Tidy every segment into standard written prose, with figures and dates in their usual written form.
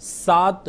7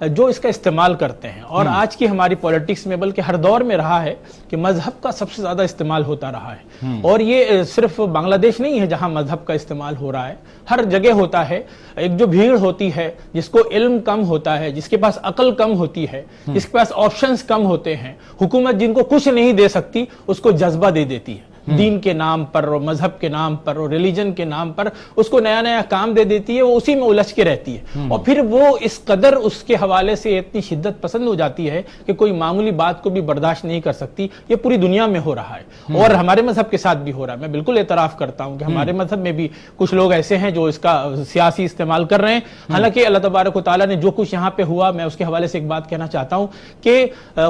جو اس کا استعمال کرتے ہیں. اور آج کی ہماری پولیٹکس میں بلکہ ہر دور میں رہا ہے کہ مذہب کا سب سے زیادہ استعمال ہوتا رہا ہے. اور یہ صرف بنگلہ دیش نہیں ہے جہاں مذہب کا استعمال ہو رہا ہے, ہر جگہ ہوتا ہے. ایک جو بھیڑ ہوتی ہے جس کو علم کم ہوتا ہے, جس کے پاس عقل کم ہوتی ہے, جس کے پاس آپشنز کم ہوتے ہیں, حکومت جن کو کچھ نہیں دے سکتی اس کو جذبہ دے دیتی ہے. دین کے نام پر اور مذہب کے نام پر اور ریلیجن کے نام پر اس کو نیا نیا کام دے دیتی ہے, وہ اسی میں الجھ کے رہتی ہے. اور پھر وہ اس قدر اس کے حوالے سے اتنی شدت پسند ہو جاتی ہے کہ کوئی معمولی بات کو بھی برداشت نہیں کر سکتی. یہ پوری دنیا میں ہو رہا ہے اور ہمارے مذہب کے ساتھ بھی ہو رہا ہے. میں بالکل اعتراف کرتا ہوں کہ ہمارے مذہب میں بھی کچھ لوگ ایسے ہیں جو اس کا سیاسی استعمال کر رہے ہیں. حالانکہ اللہ تبارک و تعالیٰ نے جو کچھ یہاں پہ ہوا, میں اس کے حوالے سے ایک بات کہنا چاہتا ہوں کہ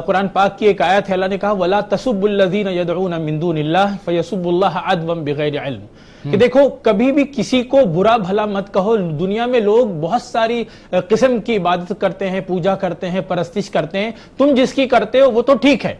قرآن پاک کی ایک آیت ہے, اللہ نے کہا وَلَا تَسُبُّ الَّذِينَ يَدْعُونَ مِن دُونِ اللَّهِ فَيَسُبُّ اللَّهَ عَدْوًا بِغَيْرِ عِلْمٍ. کہ دیکھو کبھی بھی کسی کو برا بھلا مت کہو. دنیا میں لوگ بہت ساری قسم کی عبادت کرتے ہیں, پوجا کرتے ہیں, پرستش کرتے ہیں. تم جس کی کرتے ہو وہ تو ٹھیک ہے,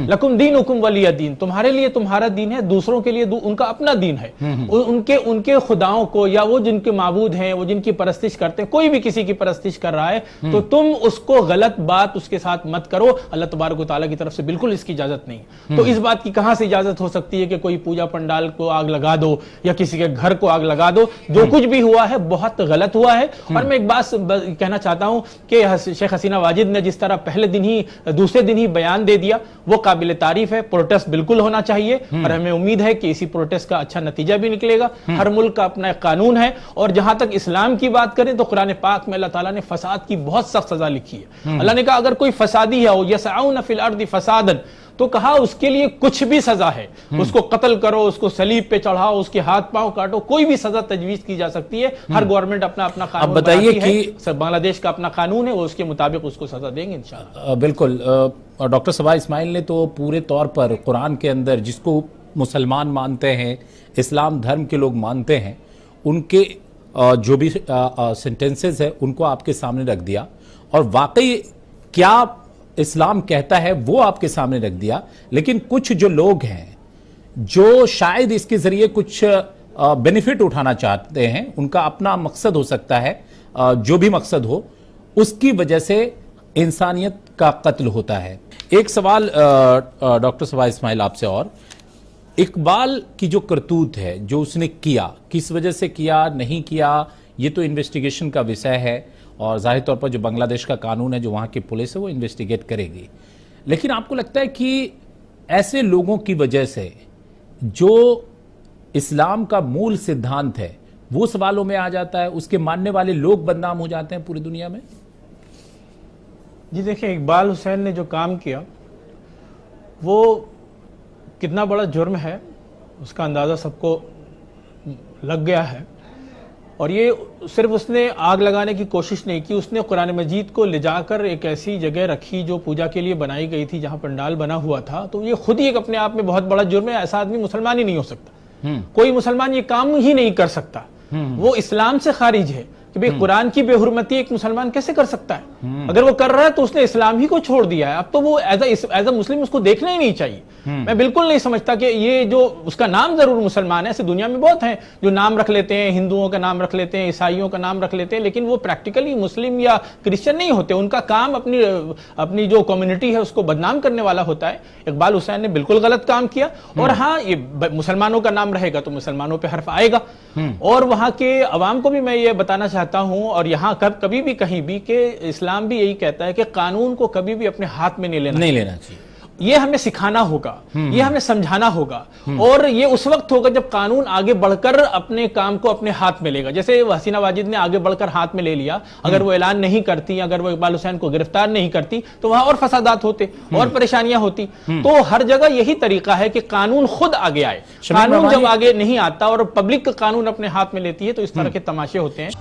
لکم دینکم ولی دین, تمہارے لیے تمہارا دین ہے, دوسروں کے لیے ان کا اپنا دین ہے. ان کے خداؤں کو یا وہ جن کے معبود ہیں, وہ جن کی پرستش کرتے ہیں, کوئی بھی کسی کی پرستش کر رہا ہے تو تم اس کو غلط بات اس کے ساتھ مت کرو. اللہ تبارک و تعالیٰ کی طرف سے بالکل اس کی اجازت نہیں. تو اس بات کی کہاں سے اجازت ہو سکتی ہے کہ کوئی پوجا پنڈال کو آگ لگا دو یا کسی کے گھر کو آگ لگا دو؟ جو کچھ بھی ہوا ہے بہت غلط ہوا ہے. اور میں ایک بات کہنا چاہتا ہوں کہ شیخ حسینہ واجد نے جس طرح پہلے دن ہی دوسرے دن ہی بیان دے دیا وہ قابل تعریف ہے. پروٹیسٹ بالکل ہونا چاہیے اور ہمیں امید ہے کہ اسی پروٹیسٹ کا اچھا نتیجہ بھی نکلے گا. ہر ملک کا اپنا ایک قانون ہے. اور جہاں تک اسلام کی بات کریں تو قرآن پاک میں اللہ تعالیٰ نے فساد کی بہت سخت سزا لکھی ہے. اللہ نے کہا اگر کوئی فسادی ہے یسعون فی الارض فسادا, تو کہا اس کے لیے کچھ بھی سزا ہے. اس کو قتل کرو, اس کو صلیب پہ چڑھاؤ, اس کے ہاتھ پاؤں کاٹو, کوئی بھی سزا تجویز کی جا سکتی ہے. ہر گورنمنٹ اپنا اپنا قانون بناتی ہے. بنگلہ دیش کا اپنا قانون ہے, وہ اس کے مطابق اس کو سزا دیں گے انشاءاللہ. بالکل. ڈاکٹر صبا اسماعیل نے تو پورے طور پر قرآن کے اندر جس کو مسلمان مانتے ہیں, اسلام دھرم کے لوگ مانتے ہیں, ان کے جو بھی سینٹنسز ہیں ان کو آپ کے سامنے رکھ دیا اور واقعی کیا اسلام کہتا ہے وہ آپ کے سامنے رکھ دیا. لیکن کچھ جو لوگ ہیں جو شاید اس کے ذریعے کچھ بینیفٹ اٹھانا چاہتے ہیں, ان کا اپنا مقصد ہو سکتا ہے, جو بھی مقصد ہو, اس کی وجہ سے انسانیت کا قتل ہوتا ہے. ایک سوال ڈاکٹر صبا اسماعیل آپ سے, اور اقبال کی جو کرتوت ہے جو اس نے کیا, کس وجہ سے کیا, نہیں کیا, یہ تو انویسٹیگیشن کا وشے ہے اور ظاہر طور پر جو بنگلہ دیش کا قانون ہے, جو وہاں کی پولیس ہے, وہ انویسٹیگیٹ کرے گی. لیکن آپ کو لگتا ہے کہ ایسے لوگوں کی وجہ سے جو اسلام کا مول سدھانت ہے وہ سوالوں میں آ جاتا ہے, اس کے ماننے والے لوگ بدنام ہو جاتے ہیں پوری دنیا میں؟ جی دیکھیں, اقبال حسین نے جو کام کیا وہ کتنا بڑا جرم ہے اس کا اندازہ سب کو لگ گیا ہے. اور یہ صرف اس نے آگ لگانے کی کوشش نہیں کی, اس نے قرآن مجید کو لے جا کر ایک ایسی جگہ رکھی جو پوجا کے لیے بنائی گئی تھی, جہاں پنڈال بنا ہوا تھا. تو یہ خود ہی ایک اپنے آپ میں بہت بڑا جرم ہے. ایسا آدمی مسلمان ہی نہیں ہو سکتا. کوئی مسلمان یہ کام ہی نہیں کر سکتا. وہ اسلام سے خارج ہے کہ بھئی قرآن کی بے حرمتی ایک مسلمان کیسے کر سکتا ہے؟ اگر وہ کر رہا ہے تو اس نے اسلام ہی کو چھوڑ دیا ہے. اب تو وہ ایز اے مسلم اس کو دیکھنا ہی نہیں چاہیے. میں بالکل نہیں سمجھتا کہ یہ جو اس کا نام ضرور مسلمان ہے, ایسے دنیا میں بہت ہیں جو نام رکھ لیتے ہیں, ہندوؤں کا نام رکھ لیتے ہیں, عیسائیوں کا نام رکھ لیتے ہیں, لیکن وہ پریکٹیکلی مسلم یا کرسچن نہیں ہوتے. ان کا کام اپنی جو کمیونٹی ہے اس کو بدنام کرنے والا ہوتا ہے. اقبال حسین نے بالکل غلط کام کیا. اور ہاں, یہ مسلمانوں کا نام رہے گا تو مسلمانوں پہ حرف آئے گا. اور وہاں کے عوام کو بھی میں یہ بتانا چاہتا ہوں, اور یہاں کبھی بھی کہیں بھی, کہ اسلام بھی یہی کہتا ہے کہ قانون کو کبھی بھی اپنے ہاتھ میں نہیں لینا چاہیے. یہ ہمیں سکھانا ہوگا, یہ ہمیں سمجھانا ہوگا. اور یہ اس وقت ہوگا جب قانون آگے بڑھ کر اپنے کام کو اپنے ہاتھ میں لے گا. جیسے حسینہ واجد نے آگے بڑھ کر ہاتھ میں لے لیا. اگر وہ اعلان نہیں کرتی, اگر وہ اقبال حسین کو گرفتار نہیں کرتی تو وہاں اور فسادات ہوتے, اور پریشانیاں ہوتی. تو ہر جگہ یہی طریقہ ہے کہ قانون خود آگے آئے. قانون جب آگے نہیں آتا اور پبلک قانون اپنے ہاتھ میں لیتی ہے تو اس طرح کے تماشے ہوتے ہیں.